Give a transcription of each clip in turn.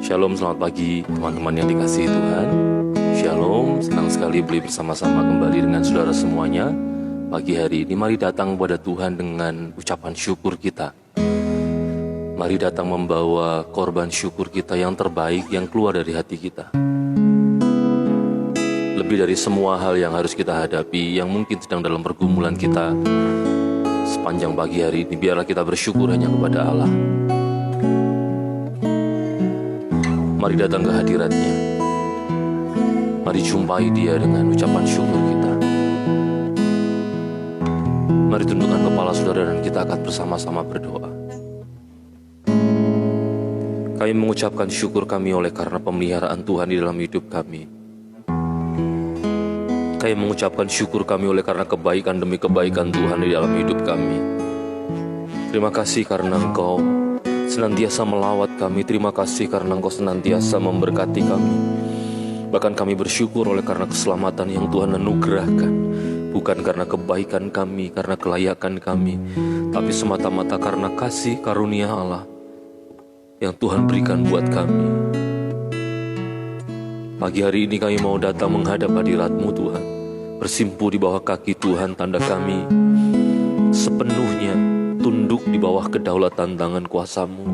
Shalom, selamat pagi teman-teman yang dikasihi Tuhan. Shalom, senang sekali boleh bersama-sama kembali dengan saudara semuanya. Pagi hari ini mari datang kepada Tuhan dengan ucapan syukur kita. Mari datang membawa korban syukur kita yang terbaik yang keluar dari hati kita. Lebih dari semua hal yang harus kita hadapi, yang mungkin sedang dalam pergumulan kita sepanjang pagi hari ini, biarlah kita bersyukur hanya kepada Allah. Mari datang ke hadiratnya. Mari jumpai dia dengan ucapan syukur kita. Mari tundukkan kepala saudara dan kita akan bersama-sama berdoa. Kami mengucapkan syukur kami oleh karena pemeliharaan Tuhan di dalam hidup kami. Kami mengucapkan syukur kami oleh karena kebaikan demi kebaikan Tuhan di dalam hidup kami. Terima kasih karena Engkau senantiasa melawat kami. Terima kasih karena Engkau senantiasa memberkati kami. Bahkan kami bersyukur oleh karena keselamatan yang Tuhan anugerahkan. Bukan karena kebaikan kami, karena kelayakan kami, tapi semata-mata karena kasih karunia Allah yang Tuhan berikan buat kami. Pagi hari ini kami mau datang menghadap hadirat-Mu Tuhan, bersimpuh di bawah kaki Tuhan, tanda kami sepenuhnya tunduk di bawah kedaulatan tangan kuasa-Mu.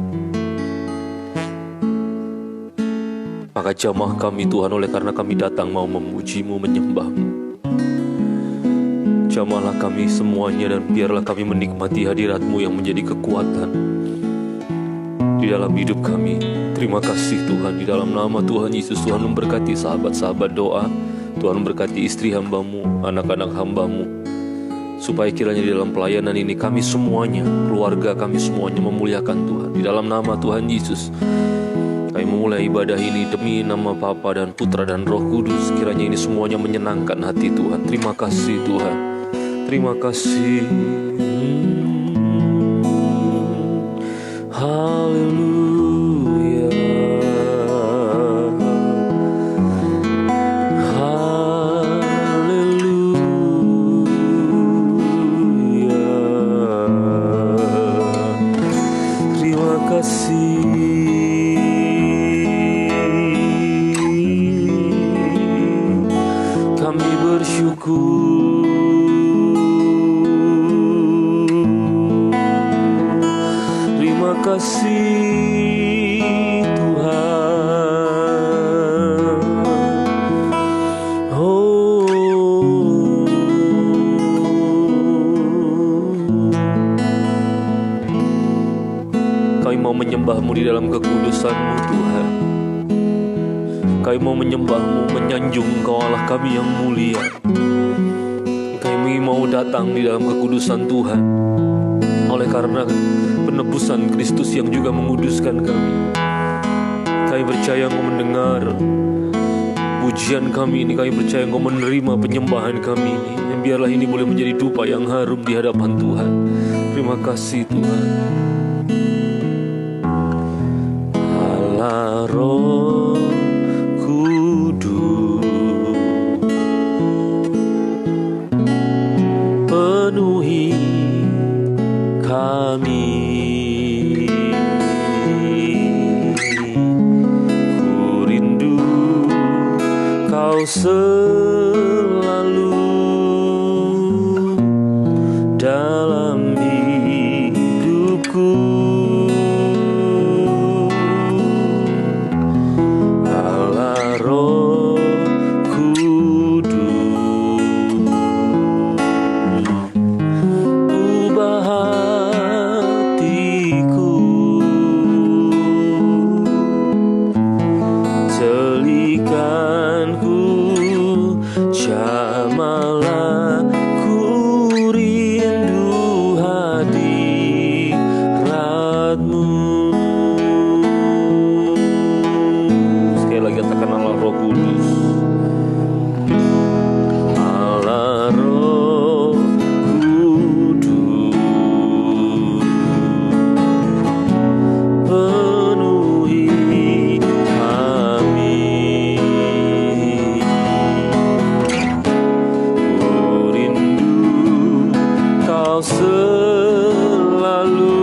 Maka jamah kami Tuhan, oleh karena kami datang mau memuji-Mu, menyembah-Mu. Jamahlah kami semuanya dan biarlah kami menikmati hadirat-Mu yang menjadi kekuatan di dalam hidup kami. Terima kasih Tuhan, di dalam nama Tuhan Yesus. Tuhan memberkati sahabat-sahabat doa. Tuhan memberkati istri hamba-Mu, anak-anak hamba-Mu, supaya kiranya di dalam pelayanan ini kami semuanya, keluarga kami semuanya memuliakan Tuhan. Di dalam nama Tuhan Yesus kami memulai ibadah ini demi nama Bapa dan Putra dan Roh Kudus. Kiranya ini semuanya menyenangkan hati Tuhan. Terima kasih Tuhan. Terima kasih. Haleluya. Haleluya. Terima kasih. Kami bersyukur. Terima kasih Tuhan. Oh, kami mau menyembah-Mu di dalam kekudusan-Mu Tuhan. Kami mau menyembah-Mu, menyanjung Engkau Allah kami yang mulia. Kami mau datang di dalam kekudusan Tuhan oleh karena penebusan Kristus yang juga menguduskan kami. Kami percaya Engkau mendengar pujian kami ini. Kami percaya Engkau menerima penyembahan kami ini. Dan biarlah ini boleh menjadi dupa yang harum di hadapan Tuhan. Terima kasih Tuhan. Allah Roh Kudus, penuhi kami. Ku rindu Kau selalu dalam hidupku. Allah Roh Kudus, ubah hatiku, celikanku, jamalah ku rindu hadirat-Mu. Sekali lagi katakan Allah Roh Kudus. Allah Roh Kudus, penuhi kami. Ku rindu Kau selalu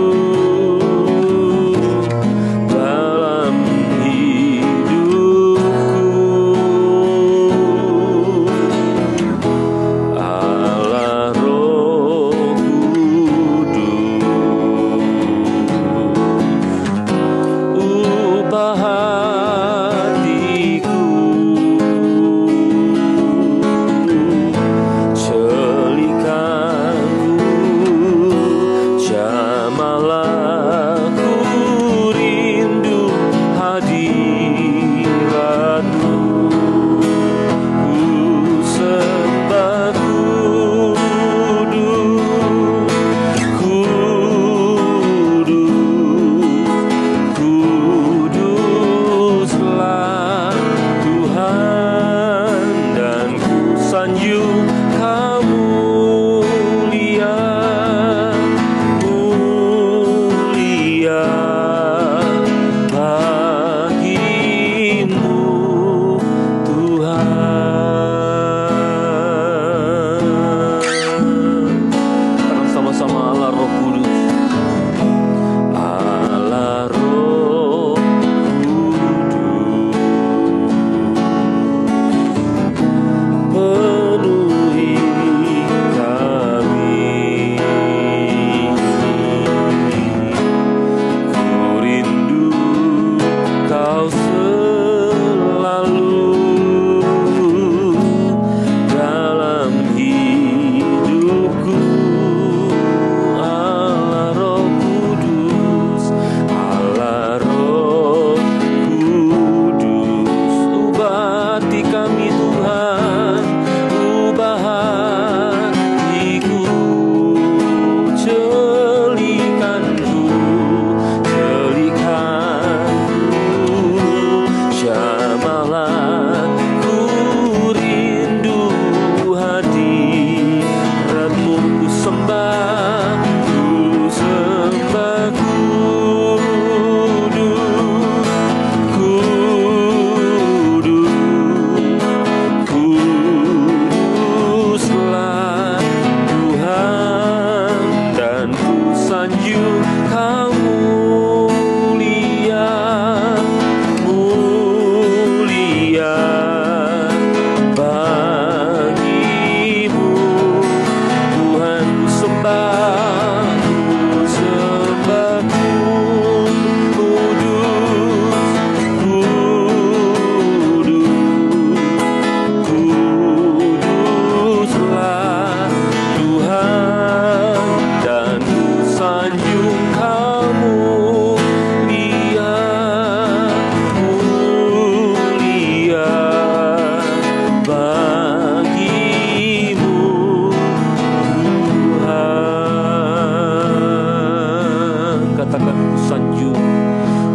ku sanjung,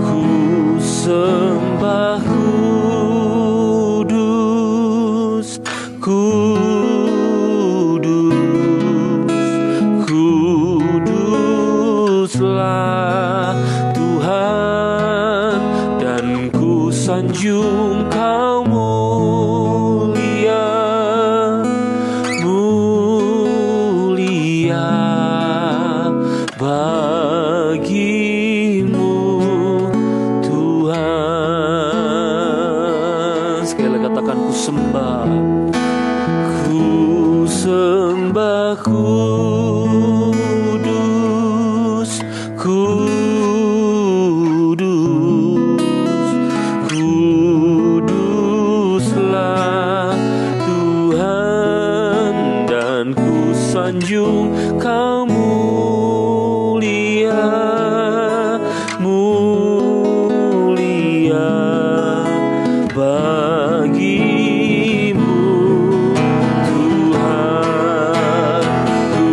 ku sembah kudus, kuduslah Tuhan, dan ku sanjung Kau mulia, mulia bagimu Tuhan. Sekali lagi katakan, ku sembah, ku sembah kudus, kuduslah Tuhan, dan ku sanjung Kau mulia, mulia bagimu Tuhan. Ku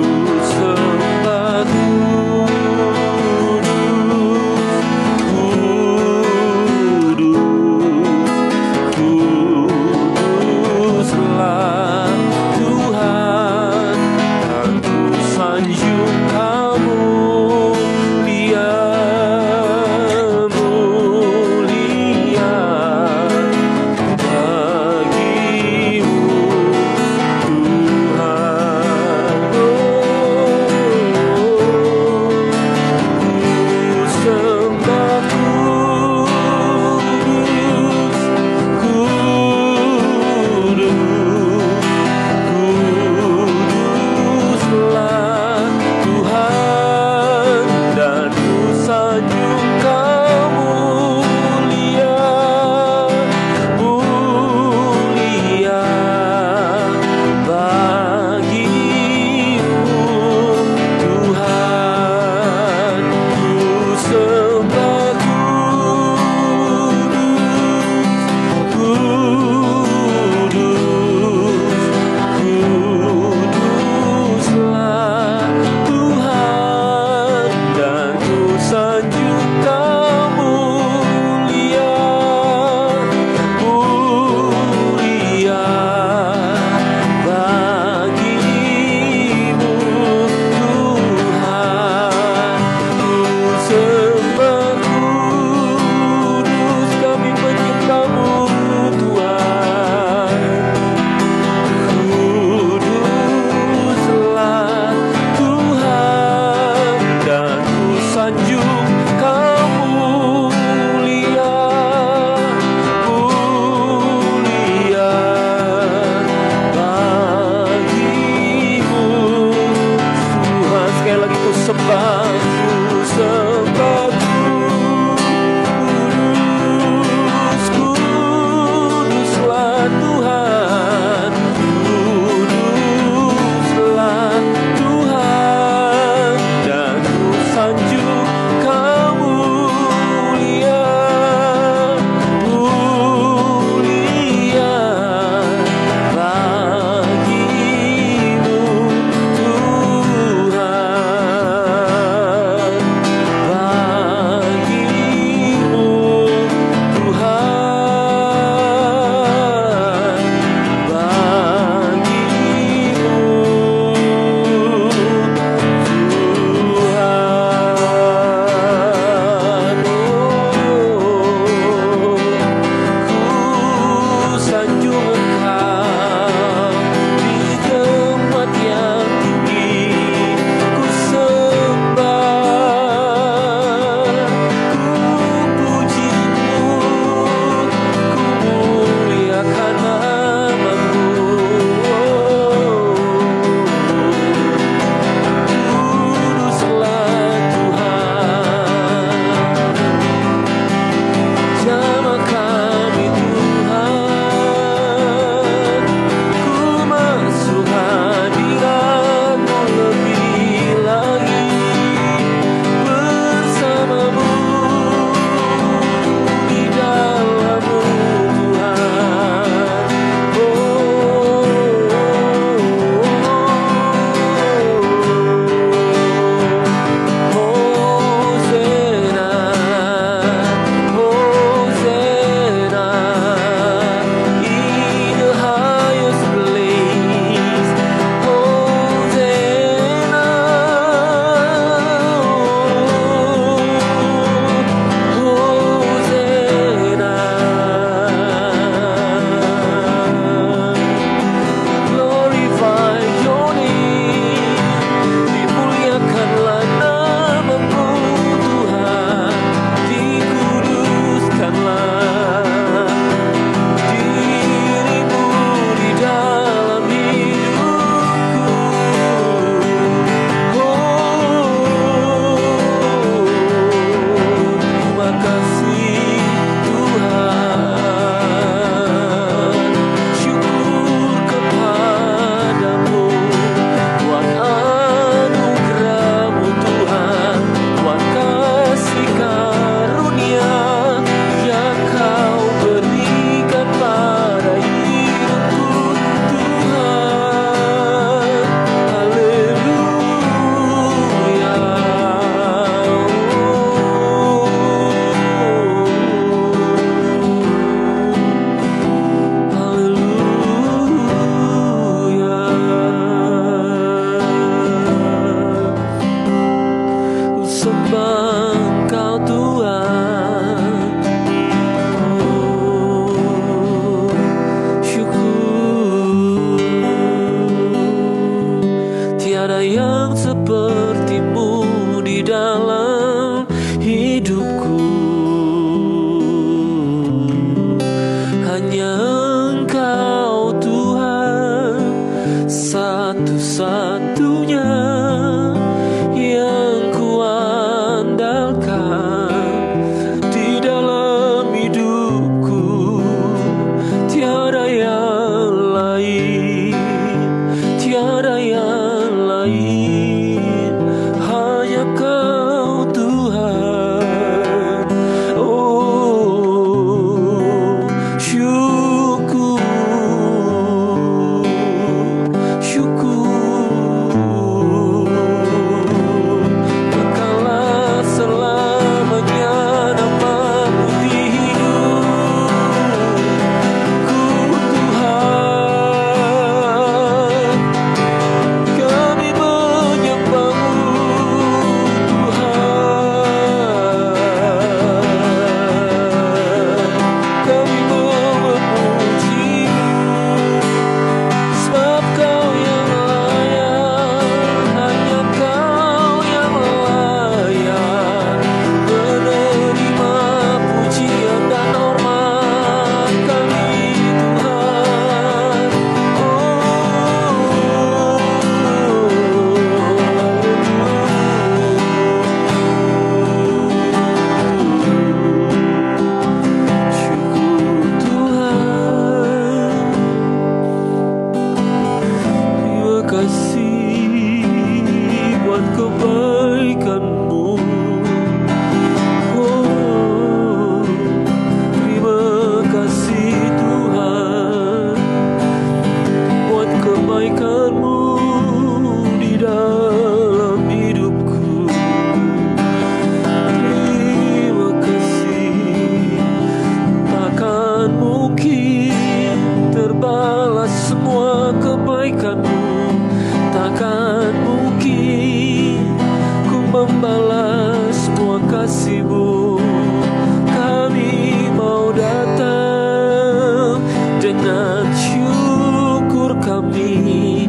dengan syukur kami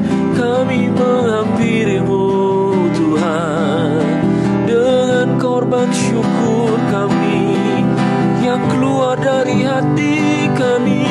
menghampirimu Tuhan. Dengan korban syukur kami yang keluar dari hati kami.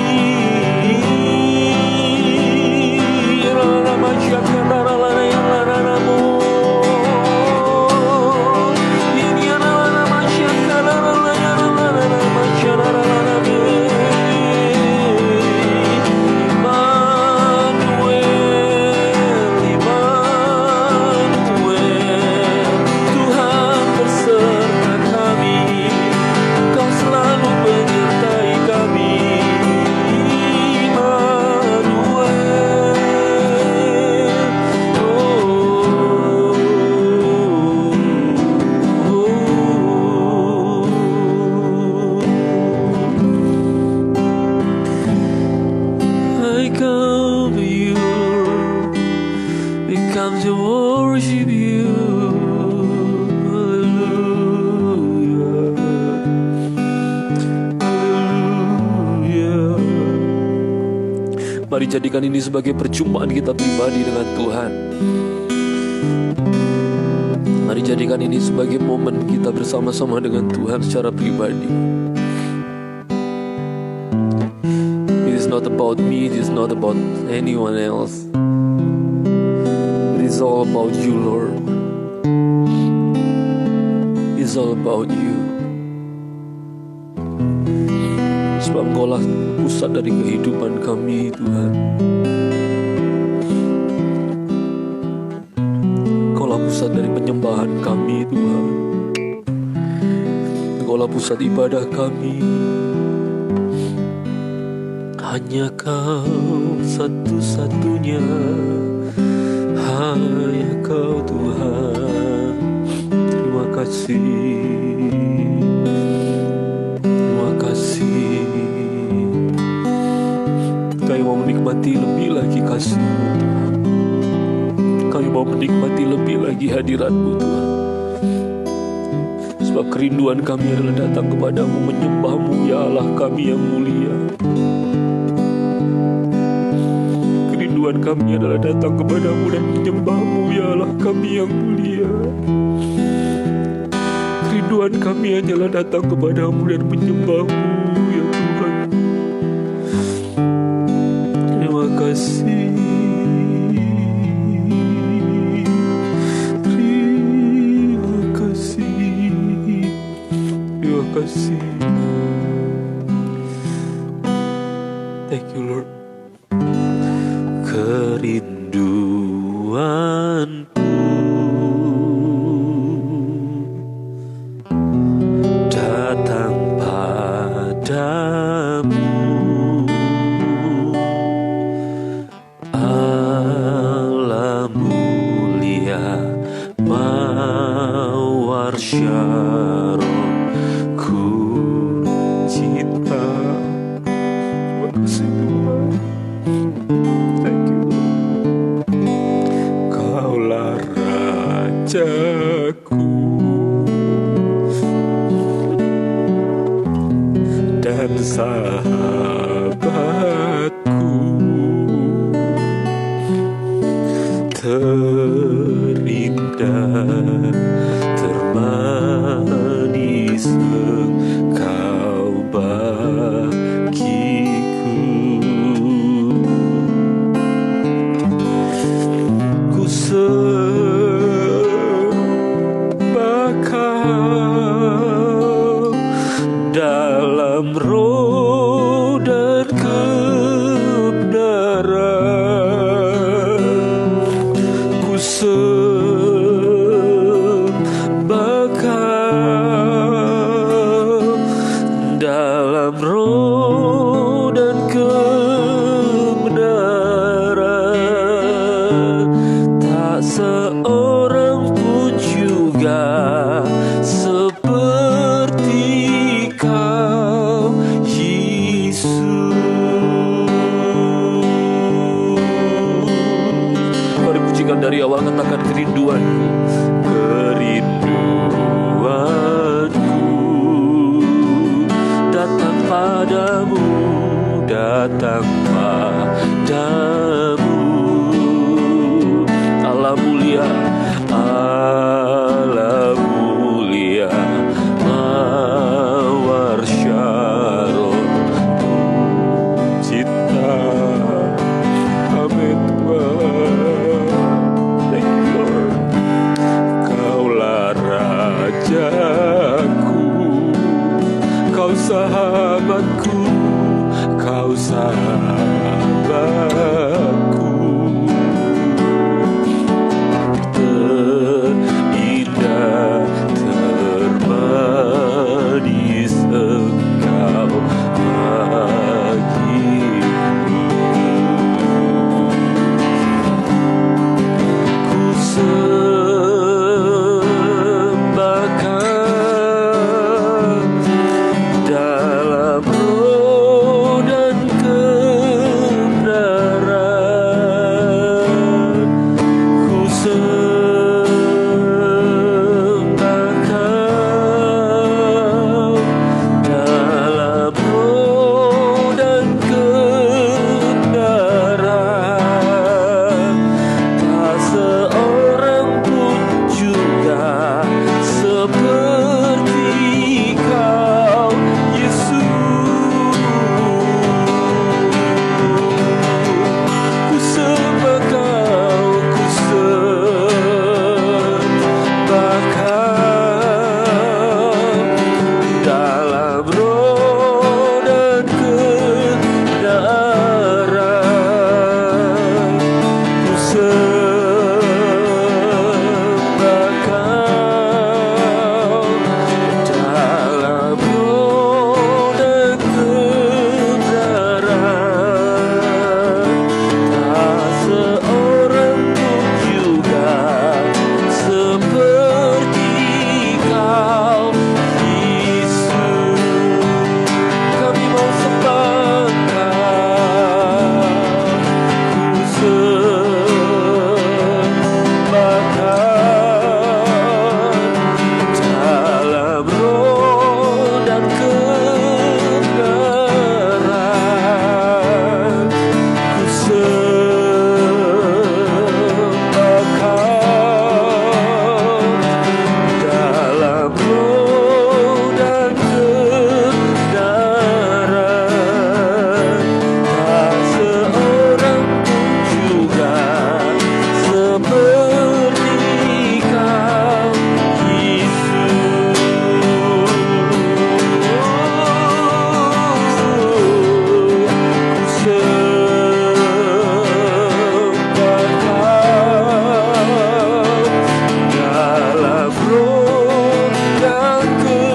Comes to worship you. Hallelujah. Hallelujah. Mari jadikan ini sebagai perjumpaan kita pribadi dengan Tuhan. Mari jadikan ini sebagai momen kita bersama-sama dengan Tuhan secara pribadi. It is not about me, it is not about anyone else. It's all about you, Lord. It's all about you. Sebab Engkaulah pusat dari kehidupan kami, Tuhan. Engkaulah pusat dari penyembahan kami, Tuhan. Engkaulah pusat ibadah kami. Hanya Kau satu-satunya. Hanya Kau Tuhan. Terima kasih. Terima kasih. Kami mau menikmati lebih lagi kasih-Mu Tuhan. Kami mau menikmati lebih lagi hadirat-Mu Tuhan. Sebab kerinduan kami adalah datang kepadamu, menyembah-Mu ya Allah kami yang mulia. Kerinduan kami adalah datang kepadamu dan menyembah-Mu ya Allah kami yang mulia. Kerinduan kami hanyalah datang kepadamu dan menyembah-Mu ya Tuhan. Terima kasih. Terima kasih. Terima kasih. Thank you Lord. Kerinduanku datang padamu, Allah mulia mawar syarom ku cinta. Terima kasih Tuhan. Thank you. Kaulah Rajaku dan sahabatku, terindah, termanis Engkau bagiku. Ku sembah Kau dalam roh dan kebenaran. Ku sembah Kau dalam roh dan kebenaran. Tak seorang pun juga seperti Kau, Yesus. Mari pujikan dari awal, katakan kerinduanku. Kerinduanku datang padamu dan datang padamu. Allah mulia, Allah mulia, mawar Syaron cita. Amin Tuhan. Thank you Lord. Kaulah Rajaku, Kau sahabatku, Kau sahabatku. Terindah, termanis Engkau bagiku. Ku sembahkan dalam roh dan kebenaran. Ku sembahkan dalam roh dan kebenaran. Tak seorang pun juga seperti Kau, Yesus. Ku sembah Kau, ku sembahkan dalam roh dan kebenaran. Ku sembahkan dalam roh dan kebenaran. Tak seorang pun juga seperti Kau, Yesus. Kami mau sembah Kau. Ku sembahkan dalam roh dan kebenaran. Ku sembahkan dalam roh dan kebenaran. Tak seorang pun juga seperti Kau, Yesus. Ku sembahkan dalam roh dan kebenaran.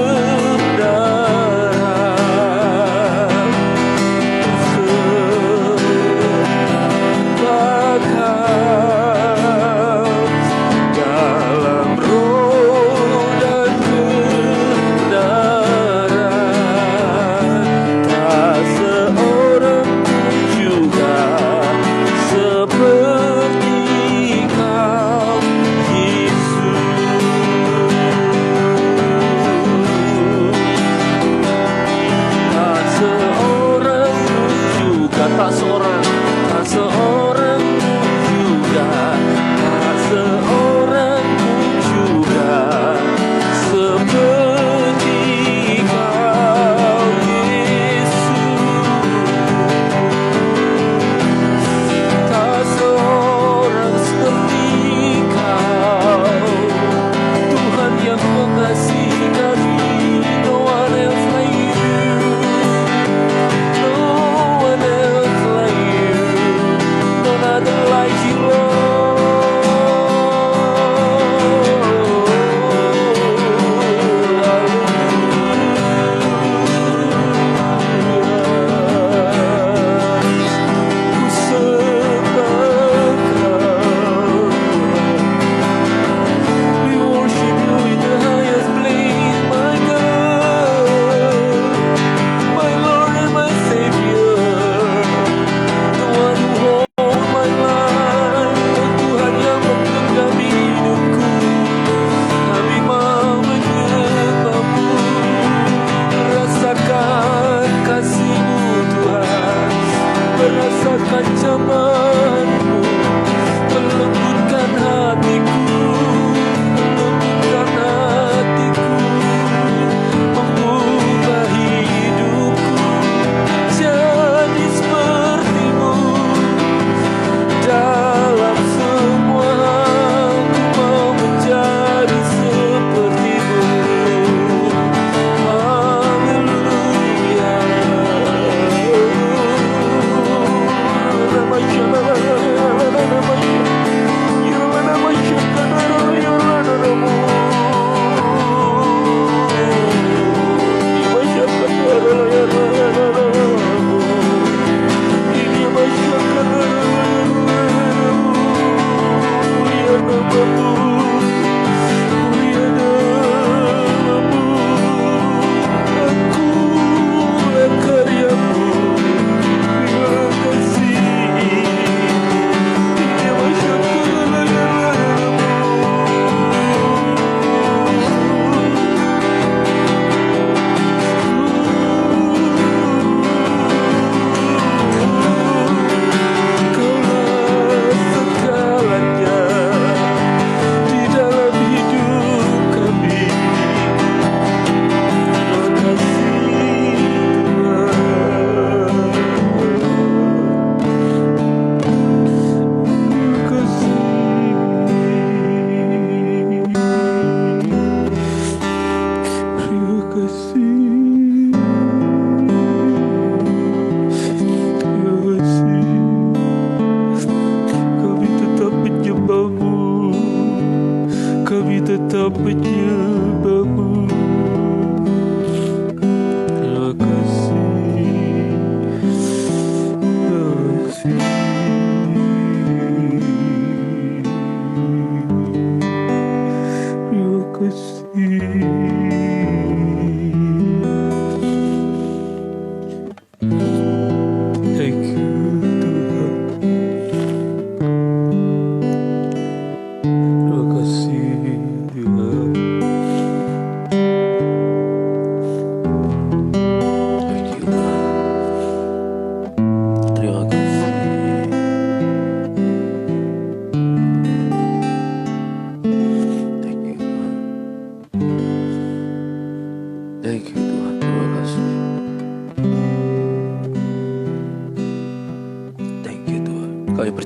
Ku sembahkan dalam roh dan kebenaran. Tak seorang pun juga seperti Kau, Yesus. Tak seorang pun juga, tak seorang pun juga, tak seorang pun juga seperti Kau, Yesus. Tak seorang seperti Kau, Tuhan yang mengasihi kami. No one else like You, no one else like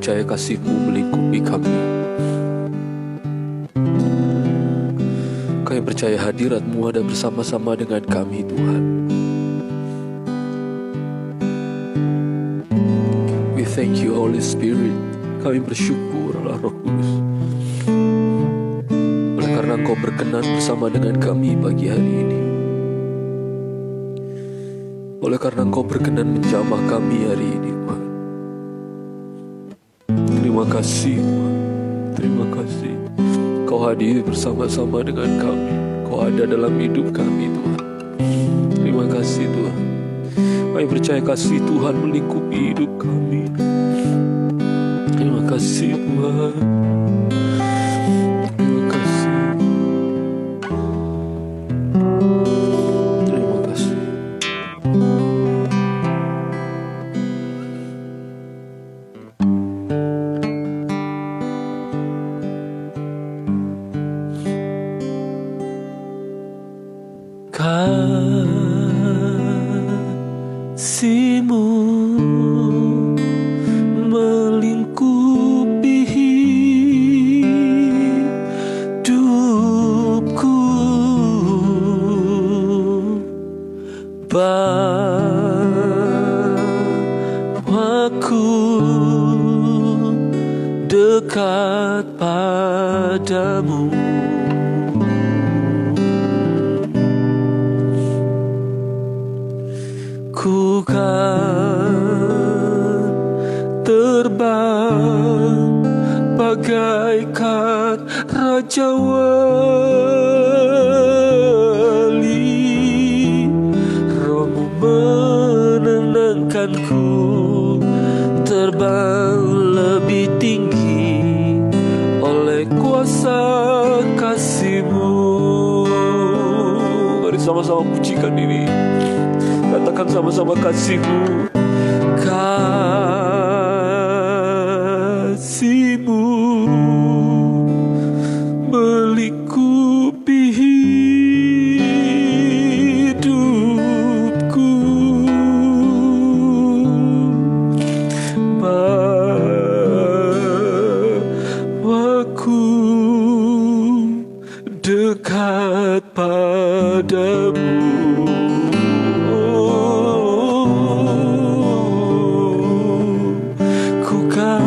percaya kasih-Mu melingkupi kami. Kami percaya hadirat-Mu ada bersama-sama dengan kami, Tuhan. We thank you, Holy Spirit. Kami bersyukur, Allah Roh Kudus, oleh karena Engkau berkenan bersama dengan kami pagi hari ini. Oleh karena Engkau berkenan menjamah kami hari ini, Tuhan. Terima kasih, Tuhan. Terima kasih. Kau hadir bersama-sama dengan kami. Kau ada dalam hidup kami, Tuhan. Terima kasih, Tuhan. Kami percaya kasih Tuhan melingkupi hidup kami. Terima kasih, Tuhan. Terima kasih. Terima kasih. Kasih-Mu melingkupi hidupku, bawaku dekat padamu. Ku kan terbang bagaikan Raja Wali. Roh-Mu menenangkanku, terbang lebih tinggi oleh kuasa kasih-Mu. Mari sama-sama pujikan ini. Katakan sama-sama kasih-Mu. Kasih-Mu melingkupi hidupku, bawaku dekat padamu. Ku kan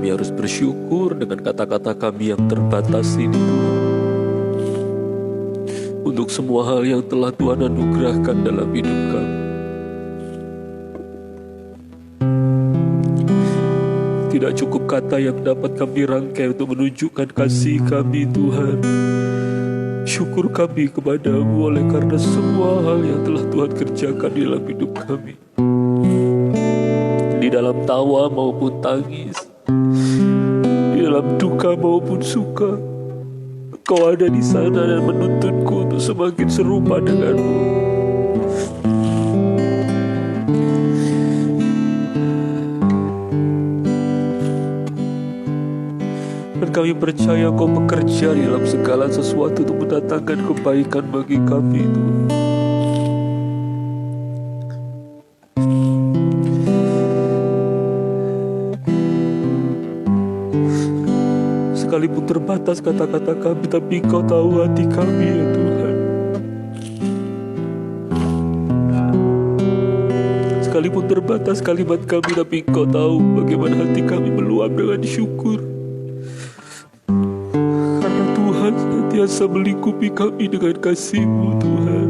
kami harus bersyukur dengan kata-kata kami yang terbatas ini, Tuhan. Untuk semua hal yang telah Tuhan anugerahkan dalam hidup kami. Tidak cukup kata yang dapat kami rangkai untuk menunjukkan kasih kami, Tuhan. Syukur kami kepadamu oleh karena semua hal yang telah Tuhan kerjakan di dalam hidup kami. Di dalam tawa maupun tangis, di dalam duka maupun suka, Engkau ada di sana dan menuntunku untuk semakin serupa denganmu. Dan kami percaya Engkau bekerja di dalam segala sesuatu untuk mendatangkan kebaikan bagi kami, Tuhan. Sekalipun terbatas kata-kata kami, tapi Engkau tahu hati kami, ya Tuhan. Sekalipun terbatas kalimat kami, tapi Engkau tahu bagaimana hati kami meluap dengan syukur. Karena Tuhan senantiasa melingkupi kami dengan kasih-Mu, Tuhan.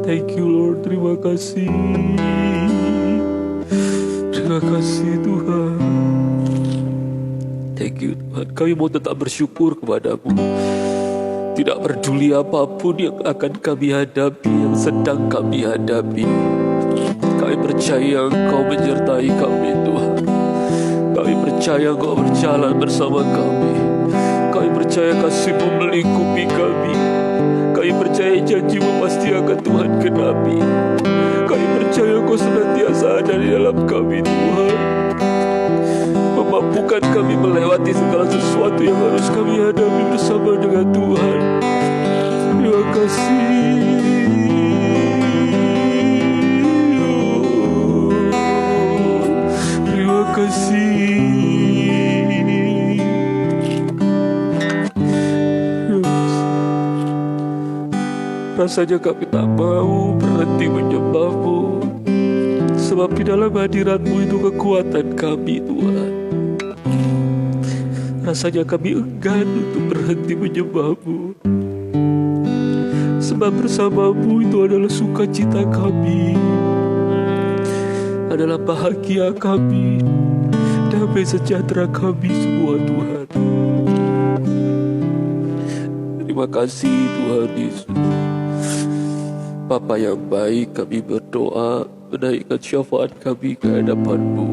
Thank you, Lord. Terima kasih. Terima kasih, Tuhan. Thank you, Tuhan. Kami mau tetap bersyukur kepadamu. Tidak peduli apapun yang akan kami hadapi, yang sedang kami hadapi. Kami percaya Engkau menyertai kami, Tuhan. Kami percaya Engkau berjalan bersama kami. Kami percaya kasih-Mu melingkupi kami. Kami percaya janji-Mu pasti akan Tuhan genapi. Kami percaya Engkau senantiasa ada di dalam kami, Tuhan. Memampukan kami melewati segala sesuatu yang harus kami hadapi bersama dengan Tuhan. Terima kasih. Terima kasih. Rasanya kami tak mau berhenti menyembah-Mu, sebab di dalam hadirat-Mu itu kekuatan kami, Tuhan. Rasanya kami enggan untuk berhenti menyembah-Mu, sebab bersama-Mu itu adalah sukacita kami, adalah bahagia kami, damai sejahtera kami semua, Tuhan. Terima kasih, Tuhan Yesus. Bapa yang baik, kami berdoa menaikkan syafaat kami ke hadapan-Mu.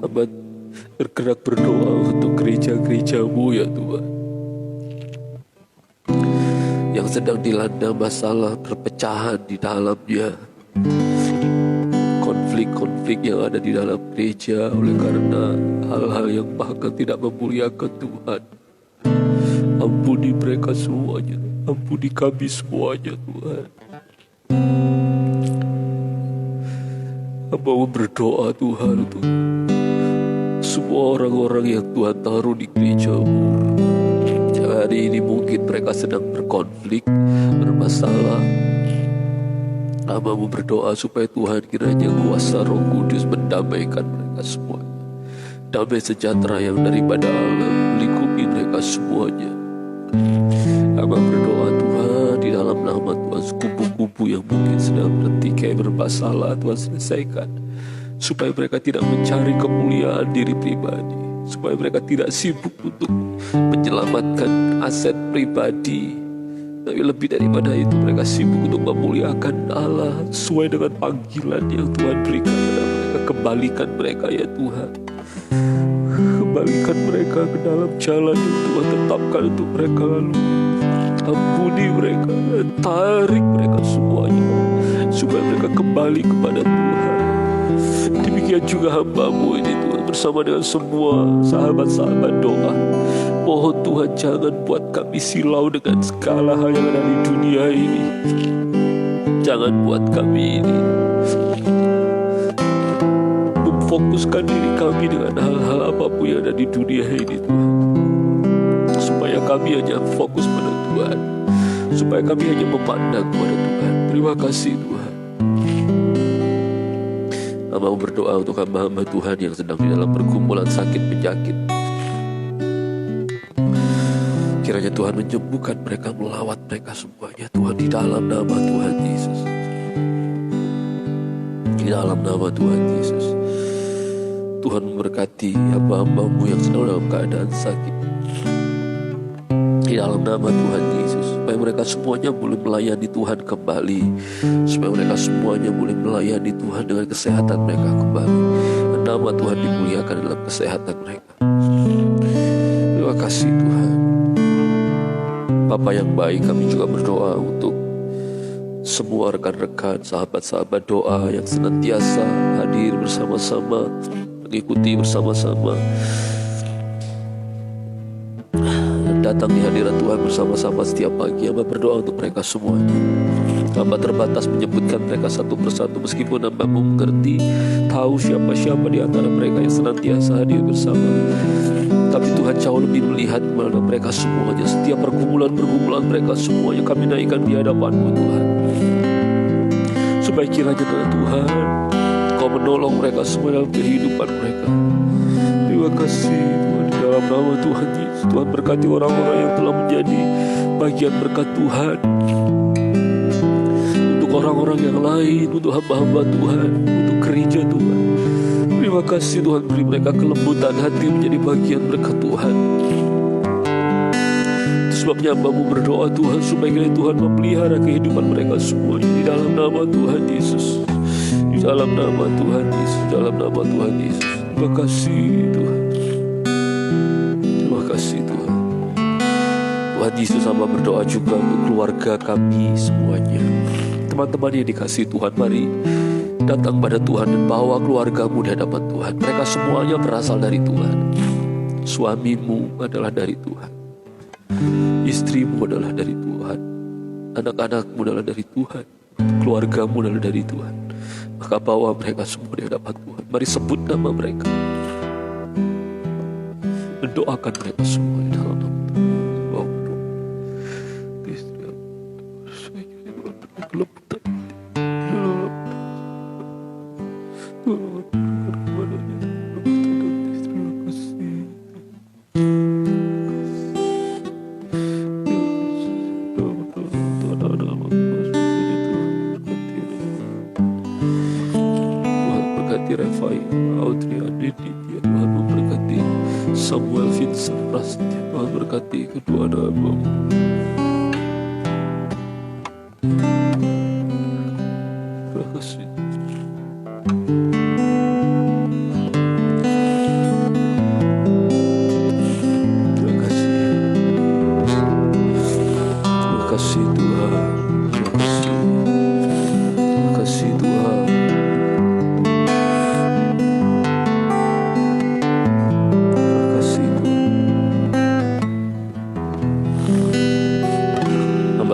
Hamba bergerak berdoa untuk gereja-gereja-Mu, ya Tuhan, yang sedang dilanda masalah perpecahan di dalamnya, konflik-konflik yang ada di dalam gereja oleh karena hal-hal yang bahkan tidak memuliakan Tuhan. Ampuni mereka semuanya, ampuni kami semuanya, Tuhan. Hamba berdoa, Tuhan, untuk semua orang-orang yang Tuhan taruh di gereja-Mu. Hari ini mungkin mereka sedang berkonflik, bermasalah. Hamba berdoa supaya Tuhan kiranya kuasa Roh Kudus mendamaikan mereka semuanya. Damai sejahtera yang daripada Allah melingkupi mereka semuanya. Hamba berdoa, Tuhan, di dalam nama Tuhan, kubu-kubu yang mungkin sedang bertikai bermasalah, Tuhan selesaikan. Supaya mereka tidak mencari kemuliaan diri pribadi, supaya mereka tidak sibuk untuk menyelamatkan aset pribadi, tapi lebih daripada itu mereka sibuk untuk memuliakan Allah sesuai dengan panggilan yang Tuhan berikan kepada mereka. Kembalikan mereka, ya Tuhan. Kembalikan mereka ke dalam jalan yang Tuhan tetapkan untuk mereka lalu. Ampuni mereka, tarik mereka semuanya, supaya mereka kembali kepada Tuhan. Demikian juga hamba-Mu ini, Tuhan, bersama dengan semua sahabat-sahabat doa. Mohon Tuhan jangan buat kami silau dengan segala hal yang ada di dunia ini. Jangan buat kami ini memfokuskan diri kami dengan hal-hal apapun yang ada di dunia ini, Tuhan. Supaya kami hanya fokus pada Tuhan, supaya kami hanya memandang kepada Tuhan. Terima kasih, Tuhan. Hamba berdoa untuk hamba-hamba Tuhan yang sedang di dalam pergumulan sakit penyakit. Kiranya Tuhan menyembuhkan mereka, melawat mereka semuanya Tuhan, di dalam nama Tuhan Yesus. Di dalam nama Tuhan Yesus. Tuhan memberkati hamba-hambamu yang sedang dalam keadaan sakit. Di dalam nama Tuhan Yesus, supaya mereka semuanya boleh melayani Tuhan kembali, supaya mereka semuanya boleh melayani Tuhan dengan kesehatan mereka kembali, dan nama Tuhan dimuliakan dalam kesehatan mereka. Terima kasih Tuhan. Bapa yang baik, kami juga berdoa untuk semua rekan-rekan, sahabat-sahabat doa yang senantiasa hadir bersama-sama, mengikuti bersama-sama, datang di hadirat Tuhan bersama-sama setiap pagi. Hamba berdoa untuk mereka semuanya. Hamba terbatas menyebutkan mereka satu persatu, meskipun hamba mengerti, tahu siapa-siapa di antara mereka yang senantiasa hadir bersama. Tapi Tuhan jauh lebih melihat kepada mereka semuanya. Setiap pergumulan-pergumulan mereka semuanya kami naikkan di hadapan-Mu Tuhan, supaya kiranya Tuhan Kau menolong mereka semua dalam kehidupan mereka. Terima kasih Tuhan, di dalam nama Tuhan Yesus. Tuhan berkati orang-orang yang telah menjadi bagian berkat Tuhan untuk orang-orang yang lain, untuk hamba-hamba Tuhan, untuk gereja Tuhan. Terima kasih Tuhan, beri mereka kelembutan hati menjadi bagian berkat Tuhan. Itu sebabnya hamba-Mu berdoa Tuhan, supaya kiranya Tuhan memelihara kehidupan mereka semua di dalam nama Tuhan Yesus. Di dalam nama Tuhan Yesus, dalam nama Tuhan Yesus. Terima kasih Tuhan. Terima kasih Tuhan. Tuhan Yesus, hamba berdoa juga untuk keluarga kami semuanya. Teman-teman yang dikasihi Tuhan, mari datang pada Tuhan dan bawa keluargamu di hadapan Tuhan. Mereka semuanya berasal dari Tuhan. Suamimu adalah dari Tuhan, istrimu adalah dari Tuhan, anak-anakmu adalah dari Tuhan, keluargamu adalah dari Tuhan. Maka bawa mereka semua di hadapan Tuhan. Mari sebut nama mereka, mendoakan mereka semua di dalam nama Tuhan. Bawa doa. Kelebutan Refai, Audrey, Aditi, ya Tuhan memberkati Samuel, Vincent, Prasetya, Tuhan berkati kedua anak-Mu. Terima kasih. Terima kasih. Terima kasih Tuhan. Terima kasih. Terima kasih Tuhan.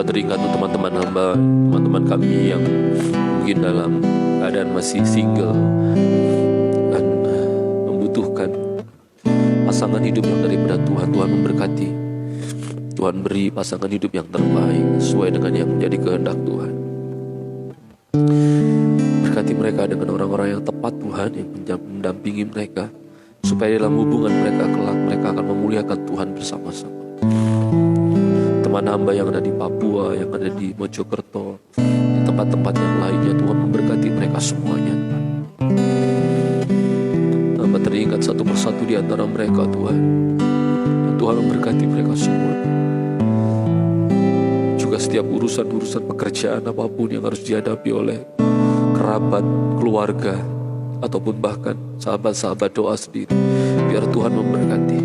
Teringat untuk teman-teman hamba, teman-teman kami yang mungkin dalam keadaan masih single dan membutuhkan pasangan hidup yang daripada Tuhan. Tuhan memberkati, Tuhan beri pasangan hidup yang terbaik sesuai dengan yang menjadi kehendak Tuhan. Berkati mereka dengan orang-orang yang tepat Tuhan, yang mendampingi mereka, supaya dalam hubungan mereka kelak mereka akan memuliakan Tuhan bersama-sama. Teman hamba yang ada di Papua, yang ada di Mojokerto, di tempat-tempat yang lainnya, Tuhan memberkati mereka semuanya. Hamba teringat satu persatu di antara mereka Tuhan, dan Tuhan memberkati mereka semua. Juga setiap urusan-urusan pekerjaan apapun yang harus dihadapi oleh kerabat, keluarga, ataupun bahkan sahabat-sahabat doa sendiri, biar Tuhan memberkati,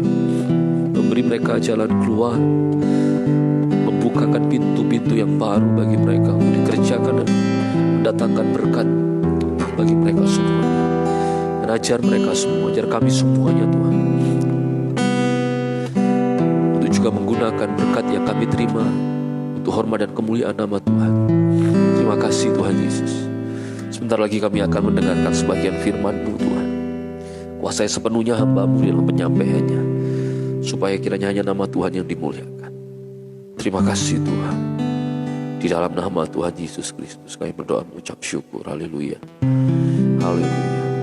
memberi mereka jalan keluar, membukakan pintu-pintu yang baru bagi mereka untuk dikerjakan dan mendatangkan berkat bagi mereka semua. Dan ajar mereka semua, ajar kami semuanya Tuhan, untuk juga menggunakan berkat yang kami terima untuk hormat dan kemuliaan nama Tuhan. Terima kasih Tuhan Yesus. Sebentar lagi kami akan mendengarkan sebagian firman-Mu Tuhan. Kuasai sepenuhnya hamba-Mu dalam penyampaiannya, supaya kiranya hanya nama Tuhan yang dimuliakan. Terima kasih Tuhan. Di dalam nama Tuhan Yesus Kristus kami berdoa mengucap syukur. Haleluya. Haleluya.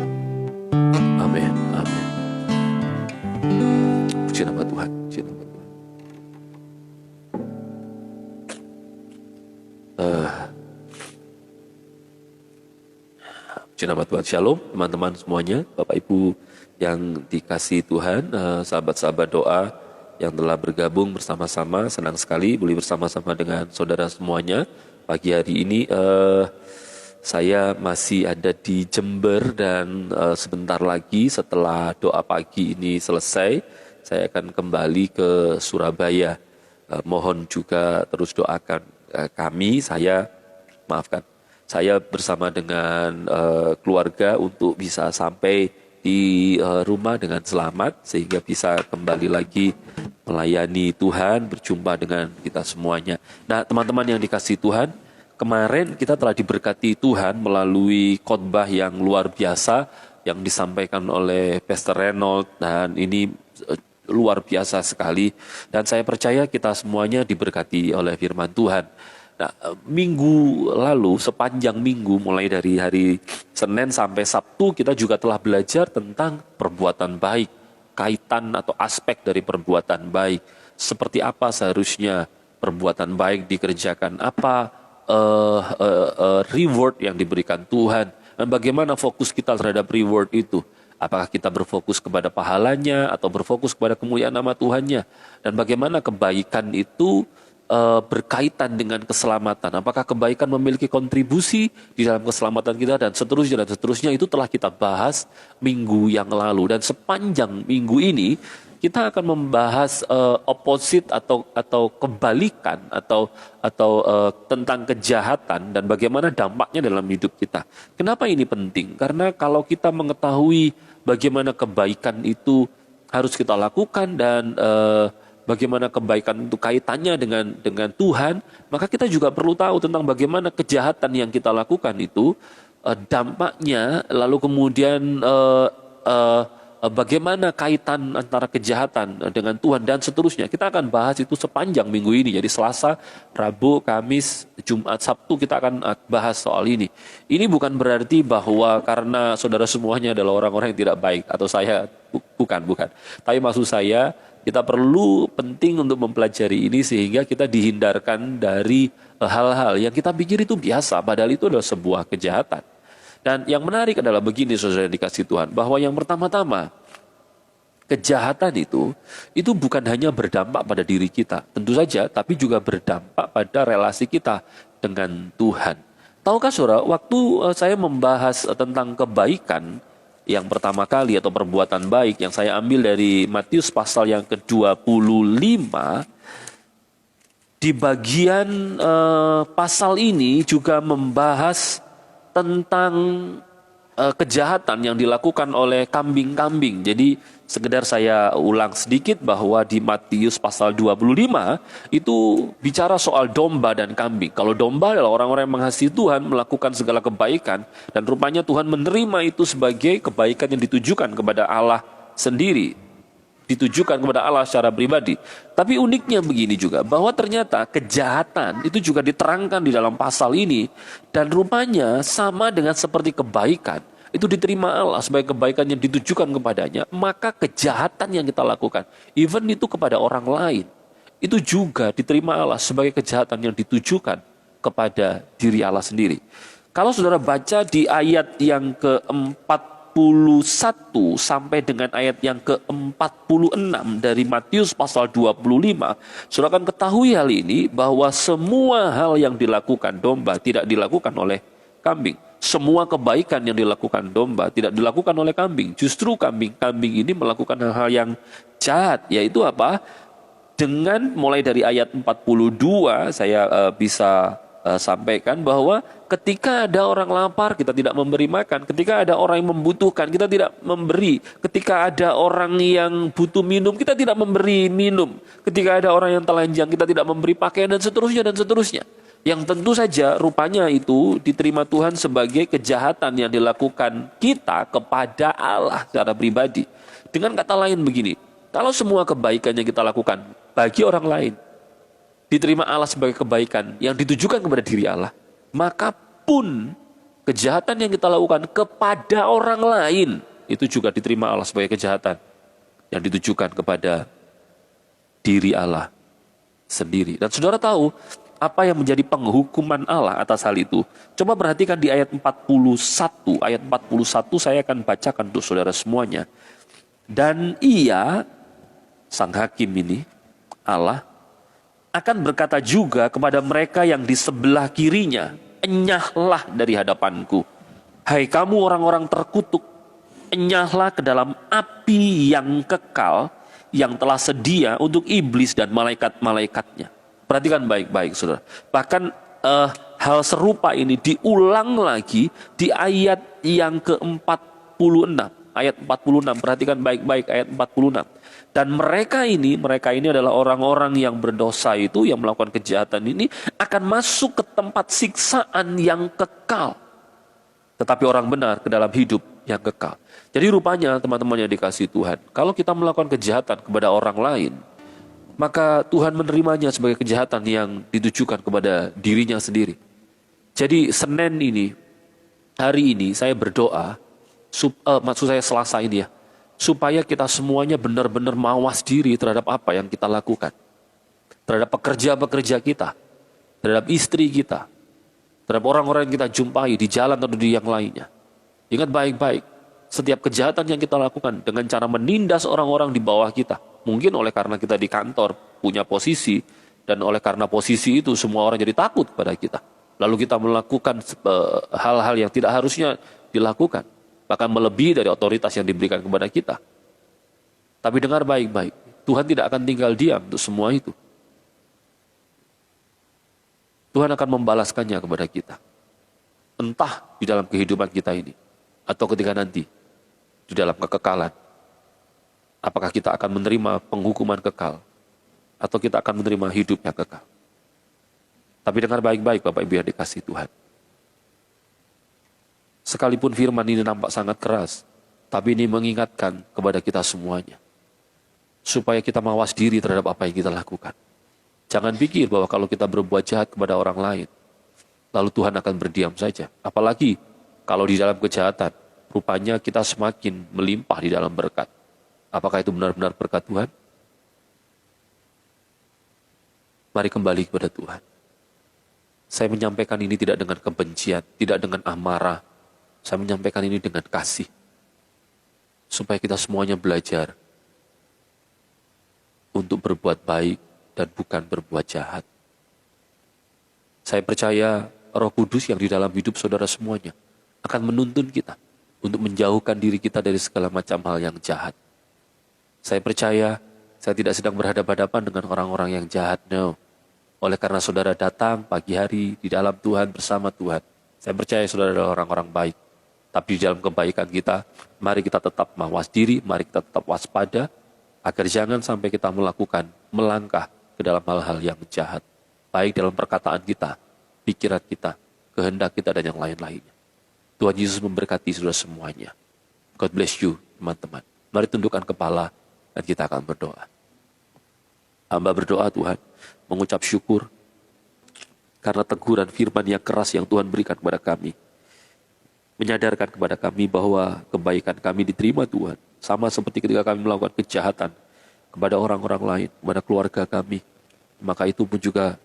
Puji nama Tuhan. Puji nama Tuhan. Puji nama Tuhan. Shalom teman-teman semuanya, Bapak Ibu yang dikasihi Tuhan, sahabat-sahabat doa yang telah bergabung bersama-sama. Senang sekali boleh bersama-sama dengan saudara semuanya. Pagi hari ini saya masih ada di Jember dan sebentar lagi setelah doa pagi ini selesai, saya akan kembali ke Surabaya. Mohon juga terus doakan saya bersama dengan keluarga untuk bisa sampai di rumah dengan selamat sehingga bisa kembali lagi melayani Tuhan, berjumpa dengan kita semuanya. Nah, teman-teman yang dikasihi Tuhan, kemarin kita telah diberkati Tuhan melalui khotbah yang luar biasa yang disampaikan oleh Pastor Reynold, dan ini luar biasa sekali, dan saya percaya kita semuanya diberkati oleh firman Tuhan. Nah, minggu lalu, sepanjang minggu mulai dari hari Senin sampai Sabtu, kita juga telah belajar tentang perbuatan baik, kaitan atau aspek dari perbuatan baik. Seperti apa seharusnya perbuatan baik dikerjakan, apa reward yang diberikan Tuhan, dan bagaimana fokus kita terhadap reward itu. Apakah kita berfokus kepada pahalanya atau berfokus kepada kemuliaan nama Tuhannya, dan bagaimana kebaikan itu berkaitan dengan keselamatan. Apakah kebaikan memiliki kontribusi di dalam keselamatan kita, dan seterusnya itu telah kita bahas minggu yang lalu. Dan sepanjang minggu ini kita akan membahas opposite atau kebalikan atau tentang kejahatan dan bagaimana dampaknya dalam hidup kita. Kenapa ini penting? Karena kalau kita mengetahui bagaimana kebaikan itu harus kita lakukan dan bagaimana kebaikan itu kaitannya dengan Tuhan, maka kita juga perlu tahu tentang bagaimana kejahatan yang kita lakukan itu dampaknya, lalu kemudian bagaimana kaitan antara kejahatan dengan Tuhan dan seterusnya. Kita akan bahas itu sepanjang minggu ini. Jadi Selasa, Rabu, Kamis, Jumat, Sabtu kita akan bahas soal ini. Ini bukan berarti bahwa karena saudara semuanya adalah orang-orang yang tidak baik, atau saya bukan. Tapi maksud saya, kita perlu penting untuk mempelajari ini sehingga kita dihindarkan dari hal-hal yang kita pikir itu biasa, padahal itu adalah sebuah kejahatan. Dan yang menarik adalah begini, saudara dikasih Tuhan, bahwa yang pertama-tama, kejahatan itu bukan hanya berdampak pada diri kita, tentu saja, tapi juga berdampak pada relasi kita dengan Tuhan. Tahukah saudara, waktu saya membahas tentang kebaikan, yang pertama kali atau perbuatan baik yang saya ambil dari Matius pasal yang ke-25, di bagian pasal ini juga membahas tentang kejahatan yang dilakukan oleh kambing-kambing. Jadi sekedar saya ulang sedikit bahwa di Matius pasal 25 itu bicara soal domba dan kambing. Kalau domba adalah orang-orang yang mengasihi Tuhan, melakukan segala kebaikan, dan rupanya Tuhan menerima itu sebagai kebaikan yang ditujukan kepada Allah sendiri, ditujukan kepada Allah secara pribadi. Tapi uniknya begini juga, bahwa ternyata kejahatan itu juga diterangkan di dalam pasal ini, dan rupanya sama dengan seperti kebaikan itu diterima Allah sebagai kebaikan yang ditujukan kepadanya, maka kejahatan yang kita lakukan, even itu kepada orang lain, itu juga diterima Allah sebagai kejahatan yang ditujukan kepada diri Allah sendiri. Kalau saudara baca di ayat yang ke-41 sampai dengan ayat yang ke-46 dari Matius pasal 25, saudara akan ketahui hal ini, bahwa semua hal yang dilakukan domba tidak dilakukan oleh kambing. Semua kebaikan yang dilakukan domba tidak dilakukan oleh kambing. Justru kambing-kambing ini melakukan hal-hal yang jahat, yaitu apa? Dengan mulai dari ayat 42 saya bisa sampaikan bahwa ketika ada orang lapar kita tidak memberi makan, ketika ada orang yang membutuhkan kita tidak memberi, ketika ada orang yang butuh minum kita tidak memberi minum, ketika ada orang yang telanjang kita tidak memberi pakaian, dan seterusnya. Yang tentu saja rupanya itu diterima Tuhan sebagai kejahatan yang dilakukan kita kepada Allah secara pribadi. Dengan kata lain begini, kalau semua kebaikan yang kita lakukan bagi orang lain diterima Allah sebagai kebaikan yang ditujukan kepada diri Allah, maka pun kejahatan yang kita lakukan kepada orang lain itu juga diterima Allah sebagai kejahatan yang ditujukan kepada diri Allah sendiri. Dan saudara tahu apa yang menjadi penghukuman Allah atas hal itu? Coba perhatikan di ayat 41. Ayat 41 saya akan bacakan untuk saudara semuanya. Dan ia, sang hakim ini, Allah, akan berkata juga kepada mereka yang di sebelah kirinya, enyahlah dari hadapanku. Hai kamu orang-orang terkutuk, enyahlah ke dalam api yang kekal, yang telah sedia untuk iblis dan malaikat-malaikatnya. Perhatikan baik-baik saudara. Bahkan hal serupa ini diulang lagi di ayat yang ke-46. Ayat 46, perhatikan baik-baik ayat 46. Dan mereka ini adalah orang-orang yang berdosa itu, yang melakukan kejahatan ini, akan masuk ke tempat siksaan yang kekal. Tetapi orang benar ke dalam hidup yang kekal. Jadi rupanya teman-teman yang dikasihi Tuhan, kalau kita melakukan kejahatan kepada orang lain, maka Tuhan menerimanya sebagai kejahatan yang ditujukan kepada dirinya sendiri. Jadi Senin ini, hari ini saya berdoa, maksud saya Selasa ini ya, supaya kita semuanya benar-benar mawas diri terhadap apa yang kita lakukan. Terhadap pekerja-pekerja kita, terhadap istri kita, terhadap orang-orang yang kita jumpai di jalan atau di yang lainnya. Ingat baik-baik, setiap kejahatan yang kita lakukan dengan cara menindas orang-orang di bawah kita, mungkin oleh karena kita di kantor punya posisi, dan oleh karena posisi itu semua orang jadi takut kepada kita. Lalu kita melakukan hal-hal yang tidak harusnya dilakukan, bahkan melebihi dari otoritas yang diberikan kepada kita. Tapi dengar baik-baik, Tuhan tidak akan tinggal diam untuk semua itu. Tuhan akan membalaskannya kepada kita. Entah di dalam kehidupan kita ini, atau ketika nanti di dalam kekekalan. Apakah kita akan menerima penghukuman kekal, atau kita akan menerima hidup yang kekal. Tapi dengar baik-baik Bapak Ibu yang dikasihi Tuhan. Sekalipun firman ini nampak sangat keras, tapi ini mengingatkan kepada kita semuanya. Supaya kita mawas diri terhadap apa yang kita lakukan. Jangan pikir bahwa kalau kita berbuat jahat kepada orang lain, lalu Tuhan akan berdiam saja. Apalagi kalau di dalam kejahatan, rupanya kita semakin melimpah di dalam berkat. Apakah itu benar-benar berkat Tuhan? Mari kembali kepada Tuhan. Saya menyampaikan ini tidak dengan kebencian, tidak dengan amarah. Saya menyampaikan ini dengan kasih. Supaya kita semuanya belajar untuk berbuat baik dan bukan berbuat jahat. Saya percaya Roh Kudus yang di dalam hidup saudara semuanya akan menuntun kita untuk menjauhkan diri kita dari segala macam hal yang jahat. Saya percaya saya tidak sedang berhadapan-hadapan dengan orang-orang yang jahat. No. Oleh karena saudara datang pagi hari di dalam Tuhan bersama Tuhan. Saya percaya saudara adalah orang-orang baik. Tapi di dalam kebaikan kita, mari kita tetap mawas diri, mari kita tetap waspada, agar jangan sampai kita melangkah ke dalam hal-hal yang jahat. Baik dalam perkataan kita, pikiran kita, kehendak kita, dan yang lain-lainnya. Tuhan Yesus memberkati saudara semuanya. God bless you, teman-teman. Mari tundukkan kepala, dan kita akan berdoa. Hamba berdoa Tuhan, mengucap syukur karena teguran firman yang keras yang Tuhan berikan kepada kami. Menyadarkan kepada kami bahwa kebaikan kami diterima Tuhan. Sama seperti ketika kami melakukan kejahatan kepada orang-orang lain, kepada keluarga kami. Maka itu pun juga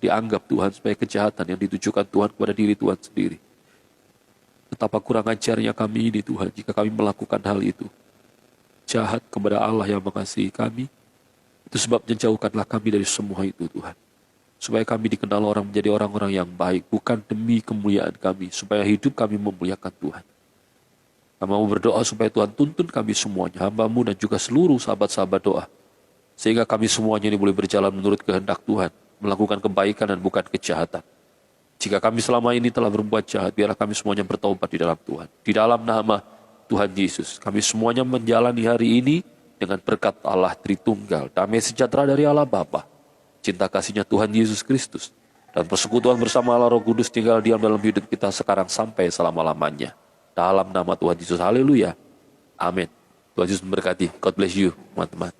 dianggap Tuhan sebagai kejahatan yang ditujukan Tuhan kepada diri Tuhan sendiri. Betapa kurang ajarnya kami ini Tuhan jika kami melakukan hal itu. Jahat kepada Allah yang mengasihi kami. Itu sebabnya jauhkanlah kami dari semua itu Tuhan. Supaya kami dikenal orang menjadi orang-orang yang baik. Bukan demi kemuliaan kami. Supaya hidup kami memuliakan Tuhan. Kami mau berdoa supaya Tuhan tuntun kami semuanya. Hamba-Mu dan juga seluruh sahabat-sahabat doa. Sehingga kami semuanya ini boleh berjalan menurut kehendak Tuhan. Melakukan kebaikan dan bukan kejahatan. Jika kami selama ini telah berbuat jahat, biarlah kami semuanya bertobat di dalam Tuhan. Di dalam nama Tuhan Yesus, kami semuanya menjalani hari ini dengan berkat Allah Tritunggal, damai sejahtera dari Allah Bapa, cinta kasihnya Tuhan Yesus Kristus, dan persekutuan bersama Allah Roh Kudus tinggal diam dalam hidup kita sekarang sampai selama-lamanya. Dalam nama Tuhan Yesus, haleluya. Amin. Tuhan Yesus memberkati. God bless you, teman-teman.